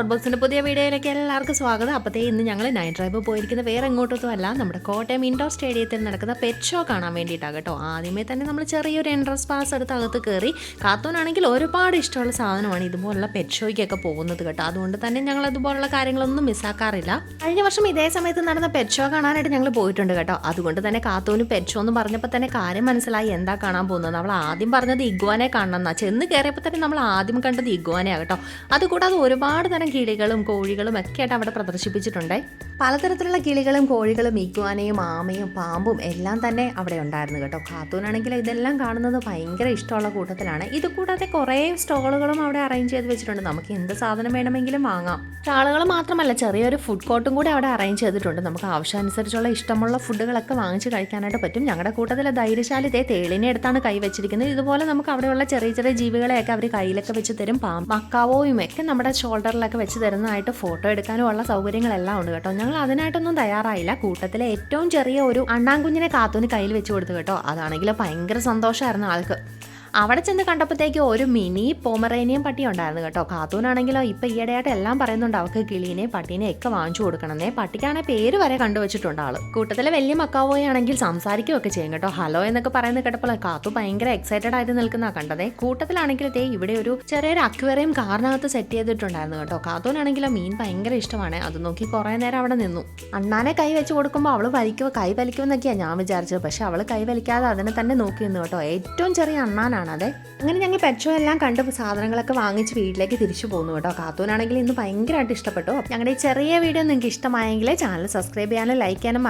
Sound ബോക്സിൻ്റെ പുതിയ വീഡിയോയിലേക്ക് എല്ലാവർക്കും സ്വാഗതം. അപ്പോഴത്തേ ഇന്ന് ഞങ്ങൾ നൈറ്റ് ഡ്രൈവ് പോയിരിക്കുന്ന വേറെ എങ്ങോട്ടൊന്നും അല്ല, നമ്മുടെ കോട്ടയം ഇൻഡോർ സ്റ്റേഡിയത്തിൽ നടക്കുന്ന പെറ്റ് ഷോ കാണാൻ വേണ്ടിയിട്ടാണ് കേട്ടോ. ആദ്യമേ തന്നെ നമ്മൾ ചെറിയൊരു എൻട്രൻസ് പാസ് എടുത്ത് അകത്ത് കയറി. കാത്തോനാണെങ്കിൽ ഒരുപാട് ഇഷ്ടമുള്ള സാധനമാണ് ഇതുപോലുള്ള പെറ്റ് ഷോയ്ക്കൊക്കെ പോകുന്നത് കേട്ടോ. അതുകൊണ്ട് തന്നെ ഞങ്ങൾ അതുപോലുള്ള കാര്യങ്ങളൊന്നും മിസ്സാക്കാറില്ല. കഴിഞ്ഞ വർഷം ഇതേ സമയത്ത് നടന്ന പെറ്റ് ഷോ കാണാനായിട്ട് ഞങ്ങൾ പോയിട്ടുണ്ട് കേട്ടോ. അതുകൊണ്ട് തന്നെ കാത്തോന് പെറ്റ് ഷോ എന്ന് പറഞ്ഞപ്പോൾ തന്നെ കാര്യം മനസ്സിലായി എന്താ കാണാൻ പോകുന്നത്. നമ്മൾ ആദ്യം പറഞ്ഞത് ഇഗ്വാനെ കാണണം എന്നാ. ചെന്ന് കയറിയപ്പോൾ തന്നെ നമ്മൾ ആദ്യം കണ്ടത് ഇഗ്വാനയാണ് കേട്ടോ. അതുകൂടാതെ ഒരുപാട് തരം കിളികളും കോഴികളും ഒക്കെ ആയിട്ട് അവിടെ പ്രദർശിപ്പിച്ചിട്ടുണ്ട്. പലതരത്തിലുള്ള കിളികളും കോഴികളും ഇഗ്വാനയും ആമയും പാമ്പും എല്ലാം തന്നെ അവിടെ ഉണ്ടായിരുന്നു കേട്ടോ. കാത്തൂനാണെങ്കിൽ ഇതെല്ലാം കാണുന്നത് ഭയങ്കര ഇഷ്ടമുള്ള കൂട്ടത്തിലാണ്. ഇത് കൂടാതെ കുറേ സ്റ്റോളുകളും അവിടെ അറേഞ്ച് ചെയ്ത് വെച്ചിട്ടുണ്ട്. നമുക്ക് എന്ത് സാധനം വേണമെങ്കിലും വാങ്ങാം. ആളുകൾ മാത്രമല്ല, ചെറിയൊരു ഫുഡ് കോർട്ടും കൂടി അവിടെ അറേഞ്ച് ചെയ്തിട്ടുണ്ട്. നമുക്ക് ആവശ്യമനുസരിച്ചുള്ള ഇഷ്ടമുള്ള ഫുഡുകളൊക്കെ വാങ്ങിച്ച് കഴിക്കാനായിട്ട് പറ്റും. ഞങ്ങളുടെ കൂട്ടത്തിലെ ധൈര്യശാലി തേളിനെ എടുത്താണ് കൈ വെച്ചിരിക്കുന്നത്. ഇതുപോലെ നമുക്ക് അവിടെയുള്ള ചെറിയ ചെറിയ ജീവികളെയൊക്കെ അവർ കയ്യിലൊക്കെ വെച്ച് തരും. മക്കാവോയും ഒക്കെ നമ്മുടെ ഷോൾഡറിലൊക്കെ വെച്ച് തരുന്നതായിട്ട് ഫോട്ടോ എടുക്കാനും ഉള്ള സൗകര്യങ്ങളെല്ലാം ഉണ്ട് കേട്ടോ. ഞങ്ങൾ അതിനായിട്ടൊന്നും തയ്യാറായില്ല. കൂട്ടത്തിലെ ഏറ്റവും ചെറിയ ഒരു അണ്ണാൻകുഞ്ഞിനെ കാത്തൂന് കയ്യിൽ വെച്ച് കൊടുത്തു കേട്ടോ. അതാണെങ്കിൽ ഭയങ്കര സന്തോഷമായിരുന്നു ആൾക്ക്. അവിടെ ചെന്ന് കണ്ടപ്പോഴത്തേക്ക് ഒരു മിനി പോമറേനിയൻ പട്ടി ഉണ്ടായിരുന്നു കേട്ടോ. കാത്തൂനാണെങ്കിലോ ഇപ്പം ഈയിടെയായിട്ട് എല്ലാം പറയുന്നുണ്ട് അവൾക്ക് കിളീനെ പട്ടീനെ ഒക്കെ വാങ്ങിച്ചു കൊടുക്കണമെന്നേ. പട്ടിക്കാണെ പേര് വരെ കണ്ടുവച്ചിട്ടുണ്ട് ആള്. കൂട്ടത്തിലെ വലിയ മക്കാവോയാണെങ്കിൽ സംസാരിക്കുകയൊക്കെ ചെയ്യും കേട്ടോ. ഹലോ എന്നൊക്കെ പറയുന്നത് കേട്ടപ്പോൾ കാത്തു ഭയങ്കര എക്സൈറ്റഡ് ആയിട്ട് നിൽക്കുന്ന കണ്ടതേ. കൂട്ടത്തിലാണെങ്കിൽ ഇവിടെ ഒരു ചെറിയൊരു അക്വേറിയം കാറിനകത്ത് സെറ്റ് ചെയ്തിട്ടുണ്ടായിരുന്നു കേട്ടോ. കാത്തൂനാണെങ്കിലോ മീൻ ഭയങ്കര ഇഷ്ടമാണ്. അത് നോക്കി കുറേ നേരം അവിടെ നിന്നു. അണ്ണാനെ കൈ വെച്ച് കൊടുക്കുമ്പോൾ അവള് കൈ വലിക്കുമെന്നൊക്കെയാണ് ഞാൻ വിചാരിച്ചത്. പക്ഷെ അവള് കൈ വലിക്കാതെ അതിനെ തന്നെ നോക്കി നിന്നു കേട്ടോ. ഏറ്റവും ചെറിയ അണ്ണാനാണ്. അതെ, അങ്ങനെ ഞങ്ങൾ പെറ്റ് ഷോ എല്ലാം കണ്ട് സാധനങ്ങളൊക്കെ വാങ്ങിച്ച് വീട്ടിലേക്ക് തിരിച്ചു പോകുന്നു കേട്ടോ. കാത്തൂനാണെങ്കിൽ ഇന്ന് ഭയങ്കരമായിട്ട് ഇഷ്ടപ്പെട്ടു. ഞങ്ങളുടെ ഈ ചെറിയ വീഡിയോ നിങ്ങൾക്ക് ഇഷ്ടമായെങ്കിൽ ചാനൽ സബ്സ്ക്രൈബ് ചെയ്യാനും ലൈക്ക് ചെയ്യാനും